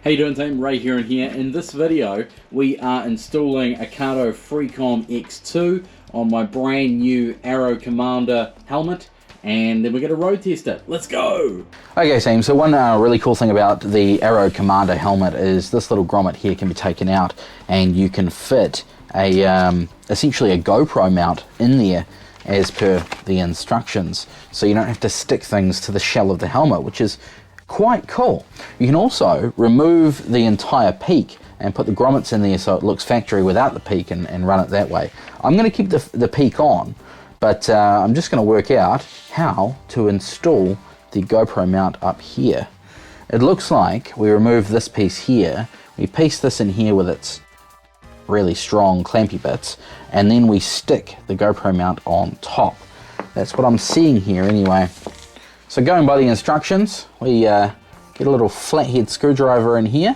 How you doing, team? Ray here and here. In this video we are installing a Cardo Freecom X2 on my brand new Airoh Commander helmet, and then we're going to road test it. Let's go! Okay team, so one really cool thing about the Airoh Commander helmet is this little grommet here can be taken out and you can fit a essentially a GoPro mount in there as per the instructions, so you don't have to stick things to the shell of the helmet, which is quite cool. You can also remove the entire peak and put the grommets in there so it looks factory without the peak and run it that way. I'm going to keep the peak on, but I'm just going to work out how to install the GoPro mount up here. It looks like we remove this piece here, we piece this in here with its really strong clampy bits, and then we stick the GoPro mount on top. That's what I'm seeing here anyway. So going by the instructions, we get a little flathead screwdriver in here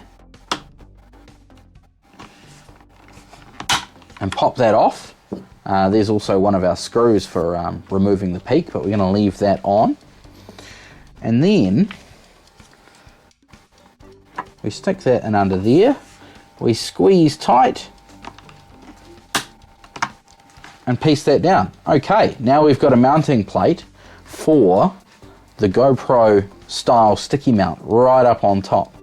and pop that off. There's also one of our screws for removing the peak, but we're going to leave that on. And then we stick that in under there, we squeeze tight and piece that down. Okay, now we've got a mounting plate for the GoPro style sticky mount right up on top,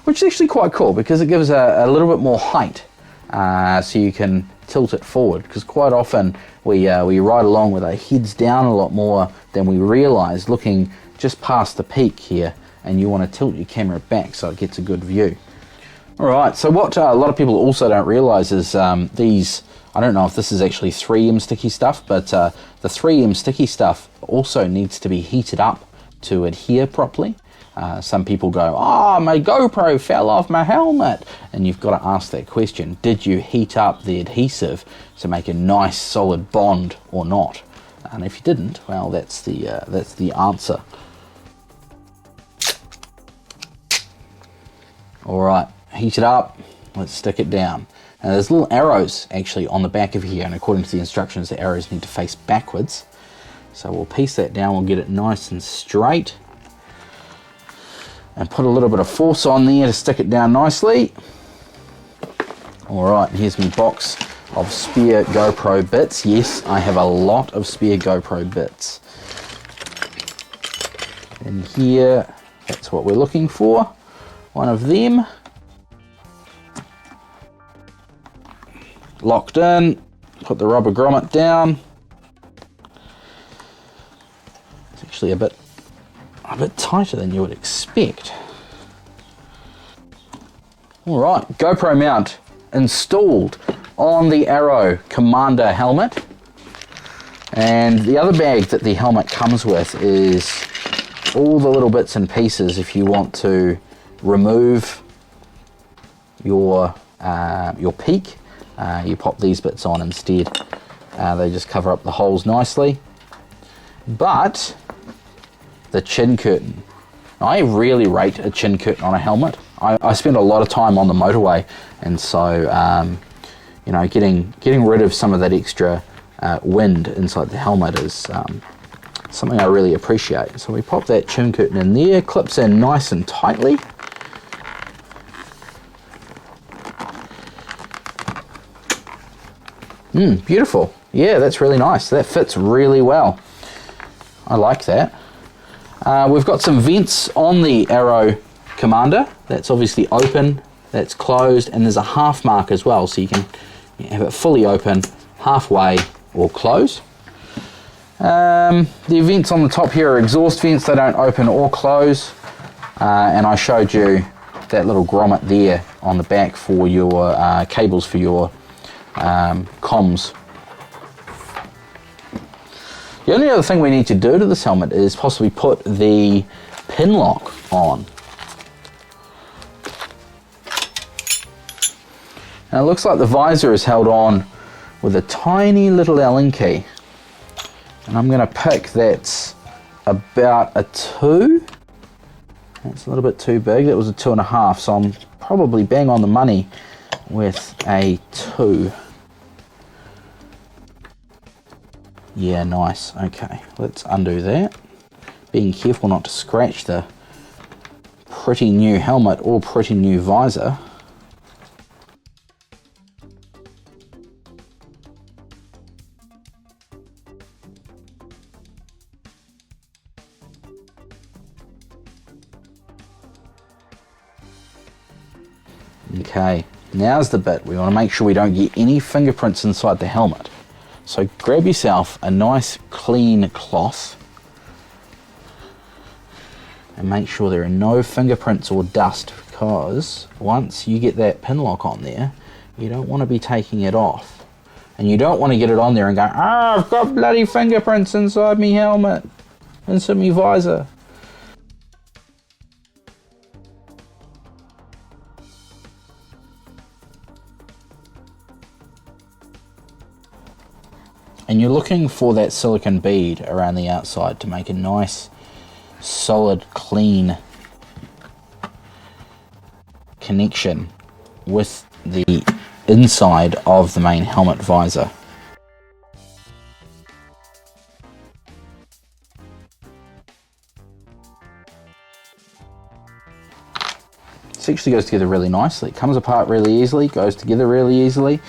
which is actually quite cool because it gives a little bit more height, so you can tilt it forward, because quite often we ride along with our heads down a lot more than we realize, looking just past the peak here, and you want to tilt your camera back so it gets a good view. Alright, so what a lot of people also don't realize is these, I don't know if this is actually 3M sticky stuff, but the 3M sticky stuff also needs to be heated up to adhere properly. Some people go, "Oh, my GoPro fell off my helmet," and you've got to ask that question: did you heat up the adhesive to make a nice solid bond or not? And if you didn't, well, that's the answer. All right, heat it up. Let's stick it down. Now there's little arrows actually on the back of here, and according to the instructions the arrows need to face backwards. So we'll piece that down, we'll get it nice and straight and put a little bit of force on there to stick it down nicely. Alright, here's my box of spare GoPro bits. Yes, I have a lot of spare GoPro bits. And here, that's what we're looking for. One of them. Locked in, put the rubber grommet down. It's actually a bit tighter than you would expect. Alright, GoPro mount installed on the Airoh Commander helmet. And the other bag that the helmet comes with is all the little bits and pieces if you want to remove your peak. You pop these bits on instead. They just cover up the holes nicely. But the chin curtain. I really rate a chin curtain on a helmet. I spend a lot of time on the motorway, and so you know, getting rid of some of that extra wind inside the helmet is something I really appreciate. So we pop that chin curtain in there, clips in nice and tightly. Beautiful. Yeah, that's really nice. That fits really well. I like that. We've got some vents on the Airoh Commander. That's obviously open, that's closed, and there's a half mark as well, so you can have it fully open, halfway, or close. The vents on the top here are exhaust vents. They don't open or close. And I showed you that little grommet there on the back for your cables for your comms. The only other thing we need to do to this helmet is possibly put the Pinlock on. Now it looks like the visor is held on with a tiny little Allen key, and I'm going to pick that's about a 2. That's a little bit too big. That was a 2.5, so I'm probably bang on the money with a 2. Yeah, nice. Okay, let's undo that. Being careful not to scratch the pretty new helmet or pretty new visor. Okay, now's the bit. We want to make sure we don't get any fingerprints inside the helmet. So grab yourself a nice clean cloth and make sure there are no fingerprints or dust, because once you get that pin lock on there, you don't want to be taking it off. And you don't want to get it on there and go, "Ah, I've got bloody fingerprints inside me helmet, inside me visor." And you're looking for that silicone bead around the outside to make a nice, solid, clean connection with the inside of the main helmet visor. This actually goes together really nicely. It comes apart really easily, goes together really easily.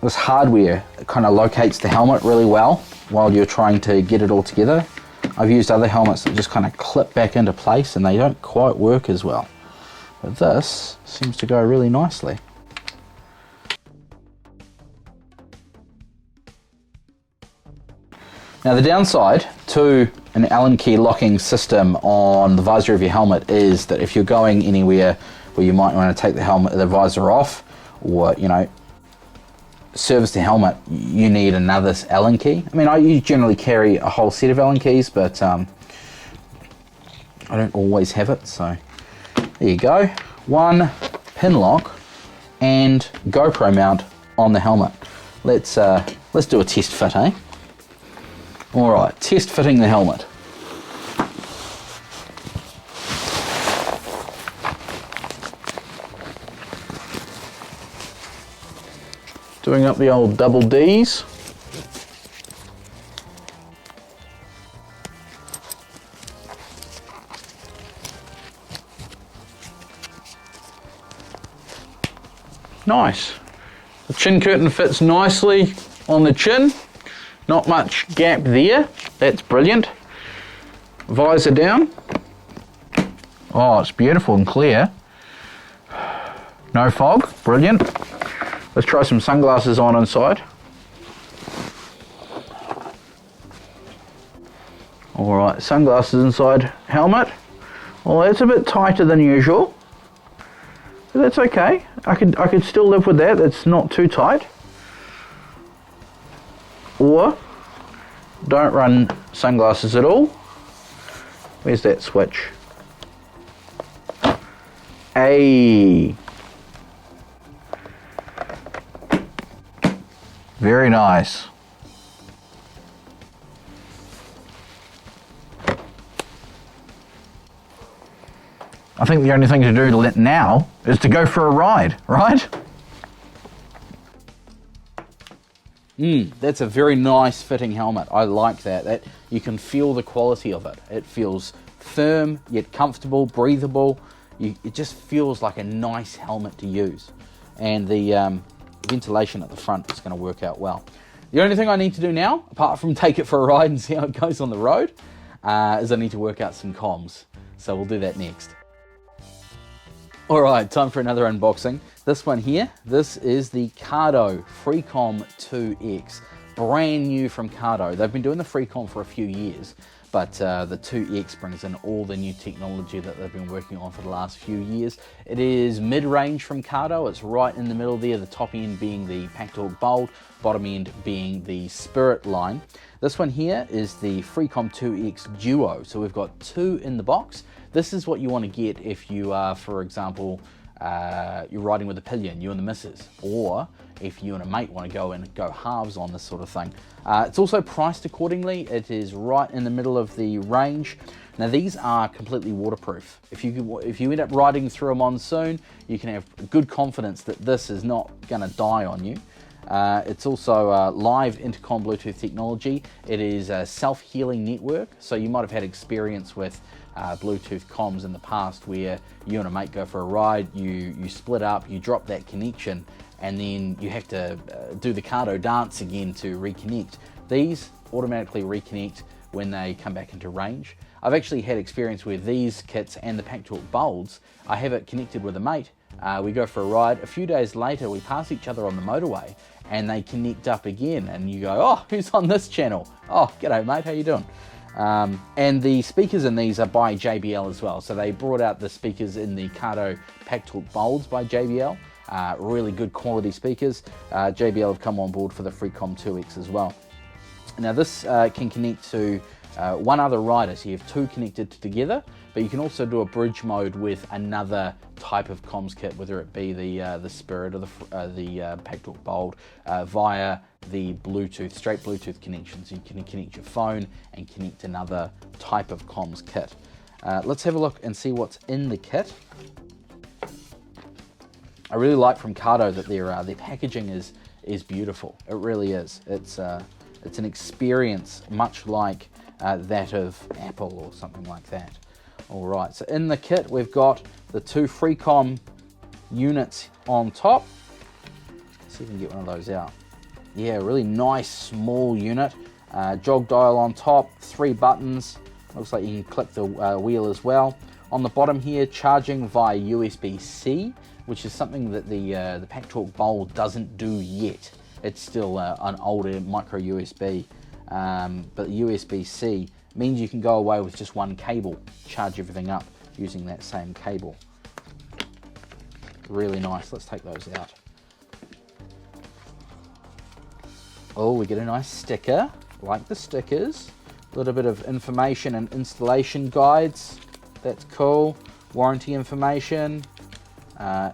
This hardware kind of locates the helmet really well while you're trying to get it all together. I've used other helmets that just kind of clip back into place and they don't quite work as well. But this seems to go really nicely. Now the downside to an Allen key locking system on the visor of your helmet is that if you're going anywhere where you might want to take the visor off, or service the helmet, you need another Allen key. I mean, I generally carry a whole set of Allen keys, but I don't always have it. So there you go, one pin lock and GoPro mount on the helmet. Let's do a test fit, eh? All right, test fitting the helmet. Doing up the old double Ds. Nice. The chin curtain fits nicely on the chin. Not much gap there. That's brilliant. Visor down. Oh, it's beautiful and clear. No fog. Brilliant. Let's try some sunglasses on inside. Alright, sunglasses inside helmet. Well, that's a bit tighter than usual, but that's okay. I could still live with that. It's not too tight. Or don't run sunglasses at all. Where's that switch? Hey. Very nice. I think the only thing to do now is to go for a ride, right? That's a very nice fitting helmet. I like that. You can feel the quality of it. It feels firm yet comfortable, breathable. It just feels like a nice helmet to use. And the ventilation at the front is going to work out well. The only thing I need to do now, apart from take it for a ride and see how it goes on the road, is I need to work out some comms. So we'll do that next. Alright, time for another unboxing. This one here, this is the Cardo Freecom X. Brand new from Cardo. They've been doing the Freecom for a few years, but the 2X brings in all the new technology that they've been working on for the last few years. It is mid-range from Cardo. It's right in the middle there, the top end being the Packtalk Bold, bottom end being the Spirit line. This one here is the Freecom X Duo. So we've got two in the box. This is what you want to get if you are, for example, you're riding with a pillion, you and the missus, or if you and a mate want to go halves on this sort of thing. It's also priced accordingly. It is right in the middle of the range. Now these are completely waterproof. If you end up riding through a monsoon, you can have good confidence that this is not going to die on you. It's also live intercom Bluetooth technology. It is a self-healing network, so you might have had experience with Bluetooth comms in the past where you and a mate go for a ride, you split up, you drop that connection, and then you have to do the Cardo dance again to reconnect. These automatically reconnect when they come back into range. I've actually had experience with these kits and the PackTalk Bolds. I have it connected with a mate. We go for a ride. A few days later, we pass each other on the motorway and they connect up again. And you go, oh, who's on this channel? Oh, g'day, mate. How you doing? And the speakers in these are by JBL as well. So they brought out the speakers in the Cardo PackTalk Bolds by JBL. Really good quality speakers. JBL have come on board for the Freecom 2X as well. Now this can connect to one other rider, so you have two connected together, but you can also do a bridge mode with another type of comms kit, whether it be the Spirit or the PackTalk Bold, via the Bluetooth, straight Bluetooth connection, so you can connect your phone and connect another type of comms kit. Let's have a look and see what's in the kit. I really like from Cardo that their packaging is beautiful. It really is. It's an experience much like that of Apple or something like that. All right, so in the kit we've got the two Freecom units on top. Let's see if we can get one of those out. Yeah, really nice small unit. Jog dial on top, 3 buttons. Looks like you can click the wheel as well. On the bottom here, charging via USB-C, which is something that the PackTalk Bold doesn't do yet. It's still an older micro USB, but USB-C means you can go away with just one cable, charge everything up using that same cable. Really nice. Let's take those out. Oh, we get a nice sticker, like the stickers. A little bit of information and installation guides. That's cool. Warranty information.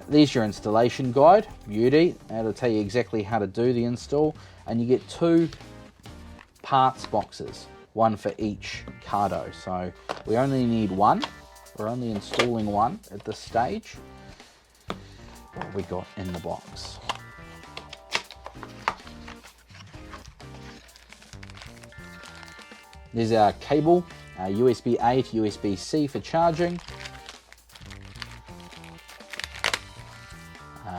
There's your installation guide, beauty. That'll tell you exactly how to do the install. And you get 2 parts boxes, one for each Cardo. So we only need one. We're only installing one at this stage. What have we got in the box? There's our cable, USB-A to USB-C for charging.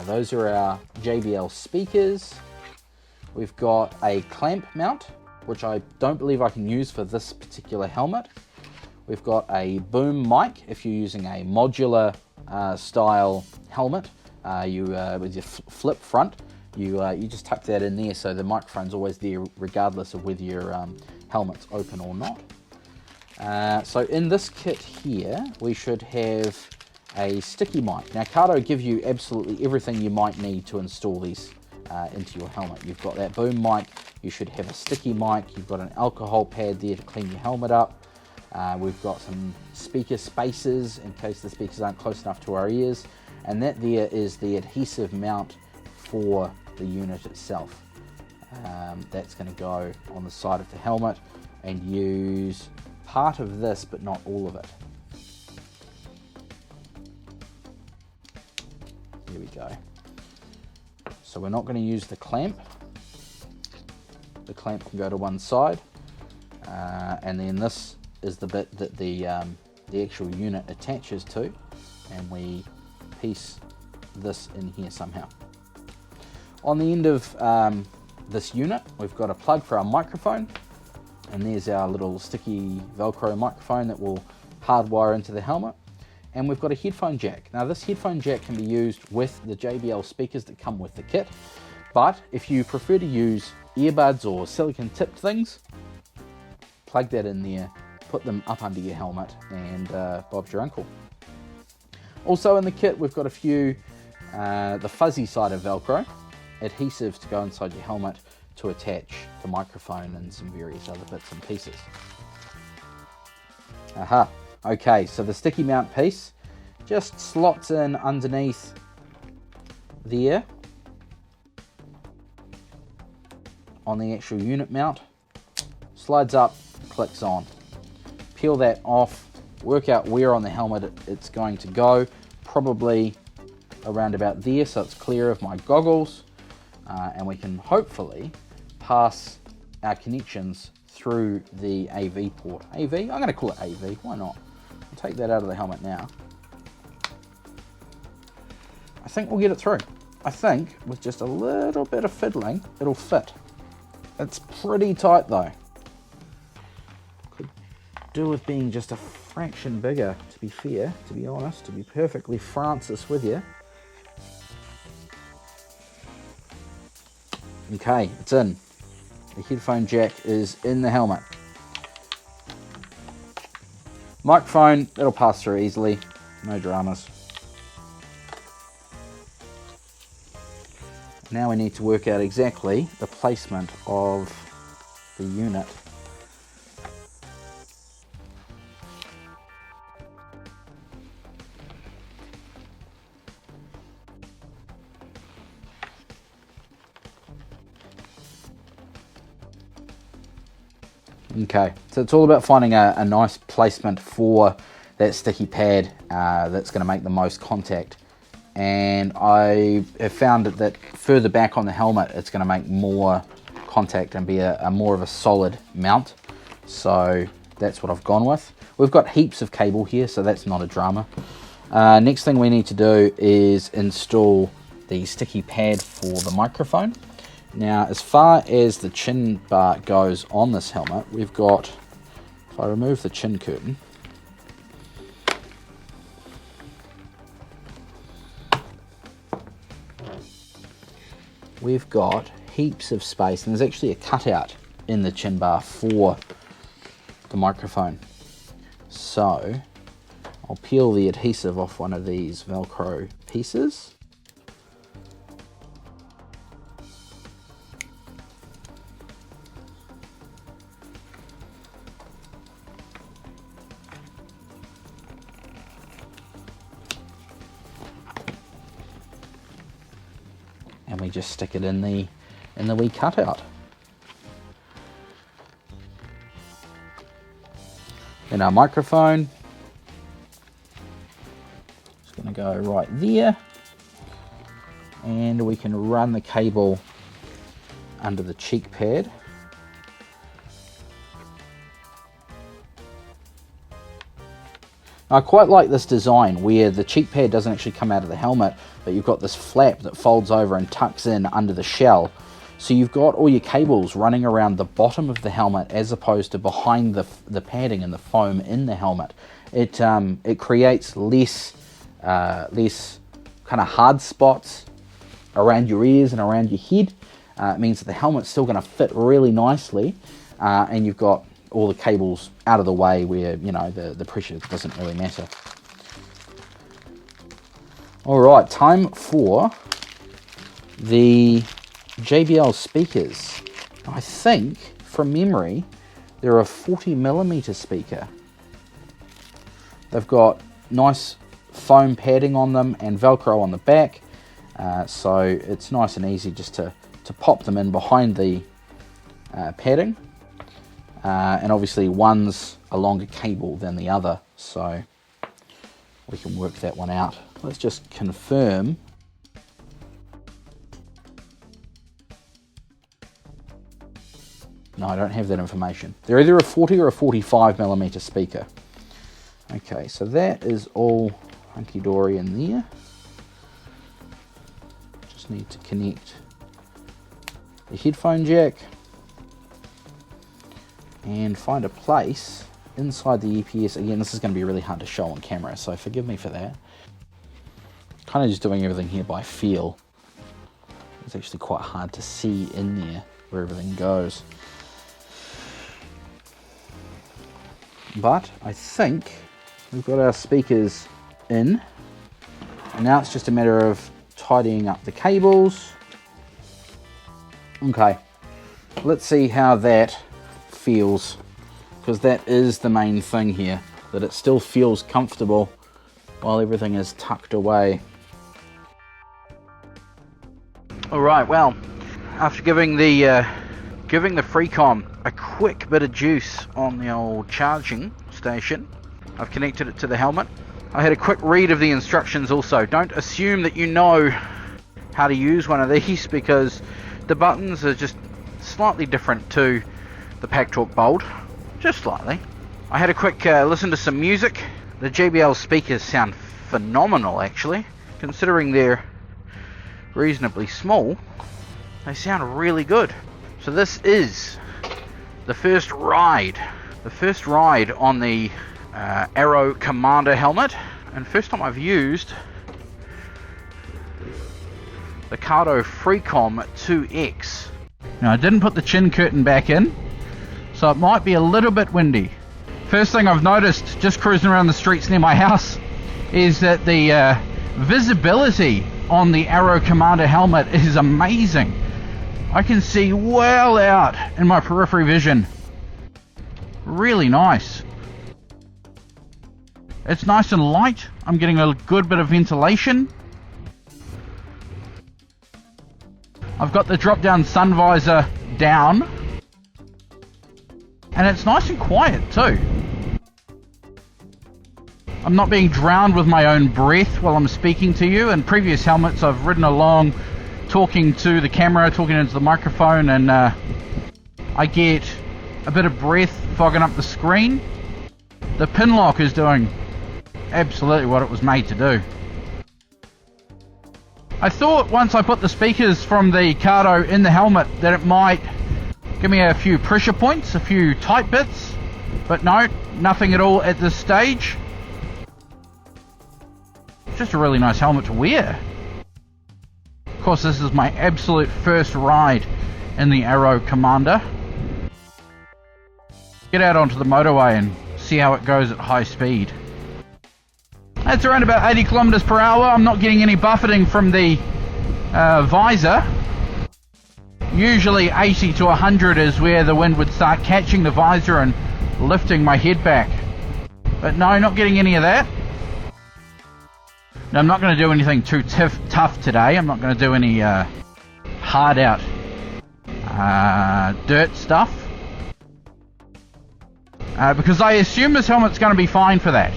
Those are our JBL speakers. We've got a clamp mount, which I don't believe I can use for this particular helmet. We've got a boom mic if you're using a modular style helmet. With your flip front, you just tuck that in there, so the microphone's always there regardless of whether your helmet's open or not. So in this kit here, we should have a sticky mic. Now Cardo give you absolutely everything you might need to install these into your helmet. You've got that boom mic, you should have a sticky mic, you've got an alcohol pad there to clean your helmet up. We've got some speaker spacers in case the speakers aren't close enough to our ears, and that there is the adhesive mount for the unit itself. That's going to go on the side of the helmet and use part of this but not all of it. Here we go. So we're not going to use the clamp. The clamp can go to one side, and then this is the bit that the actual unit attaches to, and we piece this in here somehow. On the end of this unit, we've got a plug for our microphone, and there's our little sticky Velcro microphone that will hardwire into the helmet. And we've got a headphone jack. Now this headphone jack can be used with the JBL speakers that come with the kit, but if you prefer to use earbuds or silicone tipped things, plug that in there, put them up under your helmet, and Bob's your uncle. Also in the kit, we've got a few, the fuzzy side of Velcro, adhesives to go inside your helmet to attach the microphone and some various other bits and pieces. Aha, okay, so the sticky mount piece just slots in underneath there on the actual unit mount, slides up, clicks on. Peel that off, work out where on the helmet it's going to go, probably around about there so it's clear of my goggles. and we can hopefully pass our connections through the AV port. AV? I'm going to call it AV, why not? I'll take that out of the helmet now. I think we'll get it through. I think with just a little bit of fiddling, it'll fit. It's pretty tight though. Could do with being just a fraction bigger, to be fair, to be honest, to be perfectly Francis with you. Okay, it's in. The headphone jack is in the helmet. Microphone, it'll pass through easily, no dramas. Now we need to work out exactly the placement of the unit. Okay, so it's all about finding a nice placement for that sticky pad that's going to make the most contact. And I have found that further back on the helmet, it's going to make more contact and be a more of a solid mount. So that's what I've gone with. We've got heaps of cable here, so that's not a drama. Next thing we need to do is install the sticky pad for the microphone. Now, as far as the chin bar goes on this helmet, we've got, if I remove the chin curtain, we've got heaps of space, and there's actually a cutout in the chin bar for the microphone. So I'll peel the adhesive off one of these Velcro pieces. And we just stick it in the wee cutout. Then our microphone, just going to go right there, and we can run the cable under the cheek pad. I quite like this design where the cheek pad doesn't actually come out of the helmet, but you've got this flap that folds over and tucks in under the shell. So you've got all your cables running around the bottom of the helmet as opposed to behind the padding and the foam in the helmet. It creates less kind of hard spots around your ears and around your head. It means that the helmet's still going to fit really nicely, and you've got all the cables out of the way where, you know, the pressure doesn't really matter. Alright, time for the JBL speakers. I think, from memory, they're a 40mm speaker. They've got nice foam padding on them and Velcro on the back, so it's nice and easy just to pop them in behind the padding. And obviously one's a longer cable than the other, so we can work that one out. Let's just confirm. No, I don't have that information. They're either a 40 or a 45mm speaker. Okay, so that is all hunky-dory in there. Just need to connect the headphone jack and find a place inside the EPS. Again, this is going to be really hard to show on camera, so forgive me for that. Kind of just doing everything here by feel. It's actually quite hard to see in there where everything goes. But I think we've got our speakers in, and now it's just a matter of tidying up the cables. Okay, let's see how that feels, because that is the main thing here, that it still feels comfortable while everything is tucked away. Alright, well, after giving the Freecom a quick bit of juice on the old charging station, I've connected it to the helmet. I had a quick read of the instructions also. Don't assume that you know how to use one of these, because The buttons are just slightly different to the Pack Talk Bold, just slightly. I had a quick listen to some music. The JBL speakers sound phenomenal actually, considering they're reasonably small. They sound really good. So this is the first ride on the Airoh Commander helmet, and first time I've used the Cardo Freecom X. Now I didn't put the chin curtain back in, so it might be a little bit windy. First thing I've noticed just cruising around the streets near my house is that the visibility on the Airoh Commander helmet is amazing. I can see well out in my periphery vision. Really nice. It's nice and light. I'm getting a good bit of ventilation. I've got the drop down sun visor down, and it's nice and quiet too. I'm not being drowned with my own breath while I'm speaking to you. In previous helmets I've ridden along talking to the camera, talking into the microphone, and I get a bit of breath fogging up the screen. The Pinlock is doing absolutely what it was made to do. I thought once I put the speakers from the Cardo in the helmet that it might give me a few pressure points, a few tight bits, but no, nothing at all at this stage. Just a really nice helmet to wear. Of course, this is my absolute first ride in the Airoh Commander. Get out onto the motorway and see how it goes at high speed. That's around about 80 kilometers per hour. I'm not getting any buffeting from the visor. Usually 80 to 100 is where the wind would start catching the visor and lifting my head back. But no, not getting any of that. Now, I'm not going to do anything too tough today. I'm not going to do any hard out dirt stuff. Because I assume this helmet's going to be fine for that.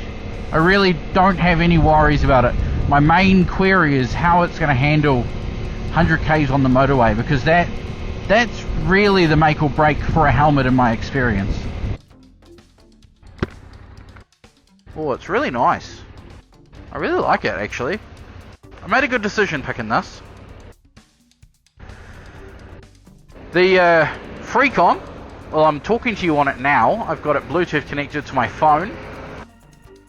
I really don't have any worries about it. My main query is how it's going to handle 100 k's on the motorway, because that's really the make or break for a helmet in my experience. Oh, it's really nice. I really like it actually. I made a good decision picking this. The Freecom, well, I'm talking to you on it now. I've got it Bluetooth connected to my phone,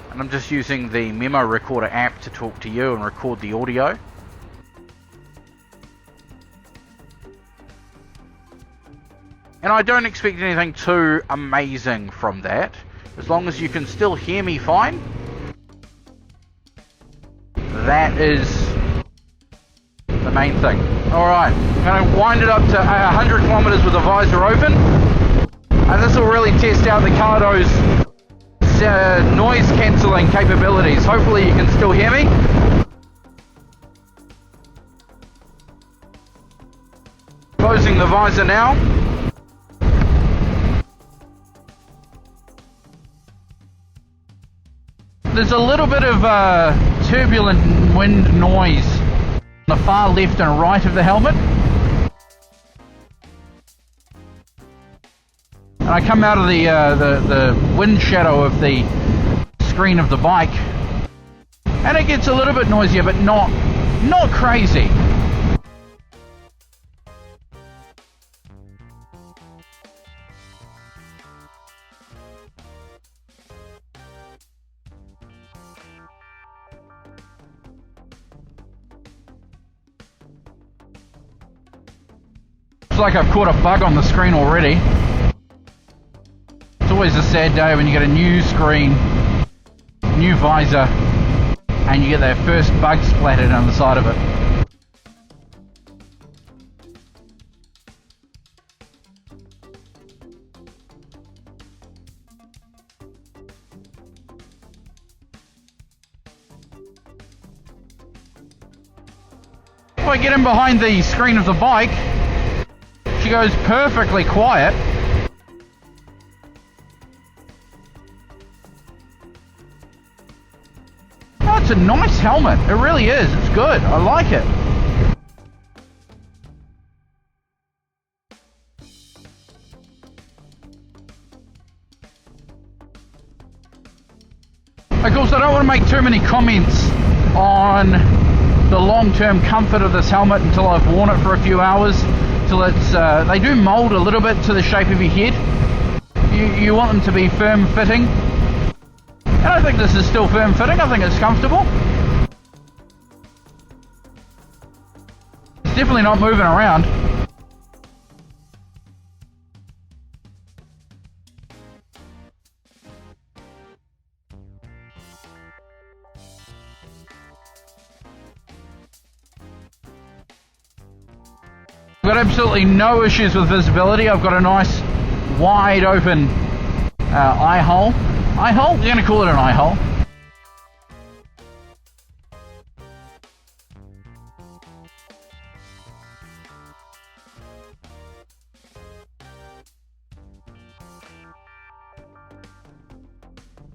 and I'm just using the memo recorder app to talk to you and record the audio. And I don't expect anything too amazing from that, as long as you can still hear me fine. That is the main thing. Alright, I'm going to wind it up to 100 kilometers with the visor open, and this will really test out the Cardo's noise cancelling capabilities. Hopefully you can still hear me. Closing the visor now. There's a little bit of turbulent wind noise on the far left and right of the helmet. And I come out of the wind shadow of the screen of the bike, and it gets a little bit noisier, but not crazy. Looks like I've caught a bug on the screen already. It's always a sad day when you get a new screen, new visor, and you get that first bug splattered on the side of it. If I get in behind the screen of the bike, she goes perfectly quiet. Oh, it's a nice helmet. It really is. It's good. I like it. Of course, I don't want to make too many comments on the long-term comfort of this helmet until I've worn it for a few hours, till it's they do mold a little bit to the shape of your head. You want them to be firm fitting, and I think this is still firm fitting. I think it's comfortable. It's definitely not moving around. I've got absolutely no issues with visibility. I've got a nice wide open eye hole. Eye hole? We're going to call it an eye hole.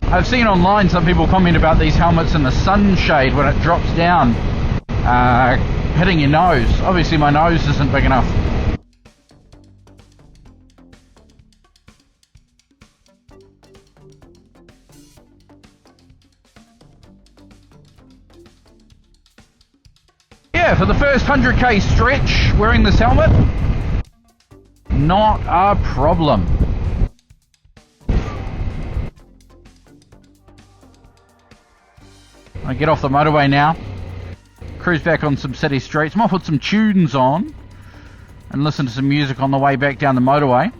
I've seen online some people comment about these helmets and the sunshade when it drops down, hitting your nose. Obviously my nose isn't big enough. Yeah, for the first 100k stretch wearing this helmet, not a problem. I get off the motorway now, cruise back on some city streets. Might put some tunes on and listen to some music on the way back down the motorway,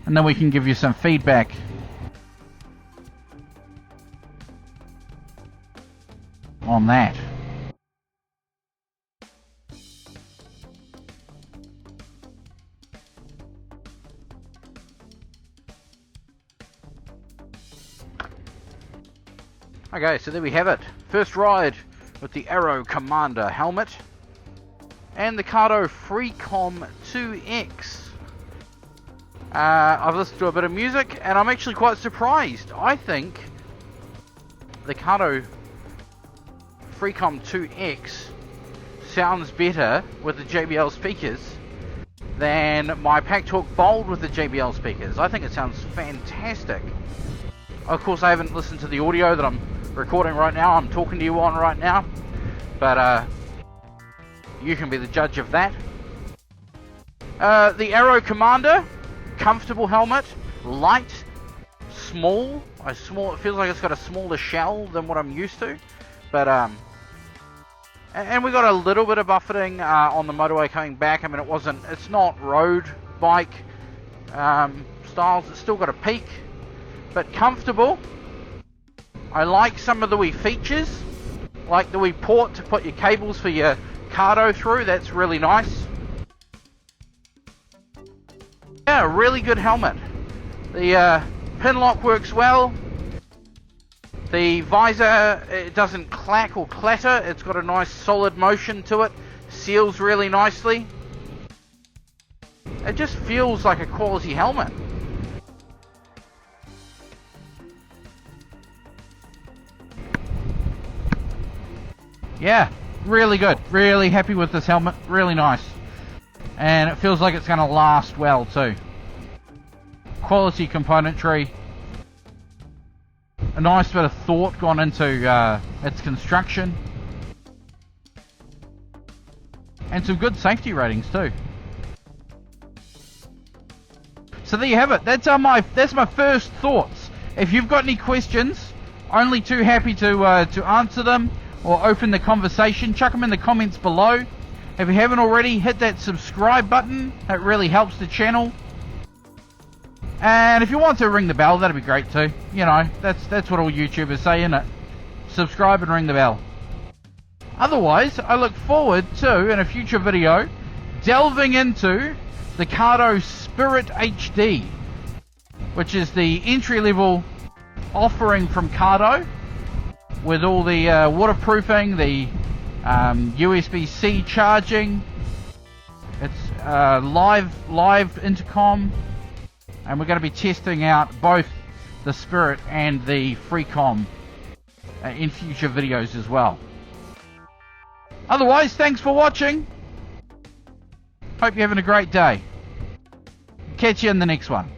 and then we can give you some feedback on that. Okay, so there we have it. First ride with the Airoh Commander helmet and the Cardo Freecom X. I've listened to a bit of music and I'm actually quite surprised. I think the Cardo Freecom X sounds better with the JBL speakers than my Pack Talk Bold with the JBL speakers. I think it sounds fantastic. Of course, I haven't listened to the audio that I'm recording right now, I'm talking to you on right now, but you can be the judge of that. The Airoh Commander, comfortable helmet, light, small. It feels like it's got a smaller shell than what I'm used to, but and we got a little bit of buffeting on the motorway coming back. I mean, it's not road bike styles. It's still got a peak, but comfortable. I like some of the wee features, like the wee port to put your cables for your Cardo through. That's really nice. Yeah, really good helmet. The Pinlock works well. The visor, it doesn't clack or clatter. It's got a nice solid motion to it. Seals really nicely. It just feels like a quality helmet. Yeah, really good. Really happy with this helmet. Really nice. And it feels like it's going to last well too. Quality componentry. A nice bit of thought gone into its construction. And some good safety ratings too. So there you have it. That's my first thoughts. If you've got any questions, only too happy to answer them. Or open the conversation, chuck them in the comments below. If you haven't already, hit that subscribe button. That really helps the channel. And if you want to ring the bell, that'd be great too. You know, that's what all YouTubers say, isn't it? Subscribe and ring the bell. Otherwise, I look forward to, in a future video, delving into the Cardo Spirit HD, which is the entry-level offering from Cardo, with all the waterproofing, the USB-C charging. It's live intercom, and we're going to be testing out both the Spirit and the Freecom in future videos as well. Otherwise, thanks for watching. Hope you're having a great day. Catch you in the next one.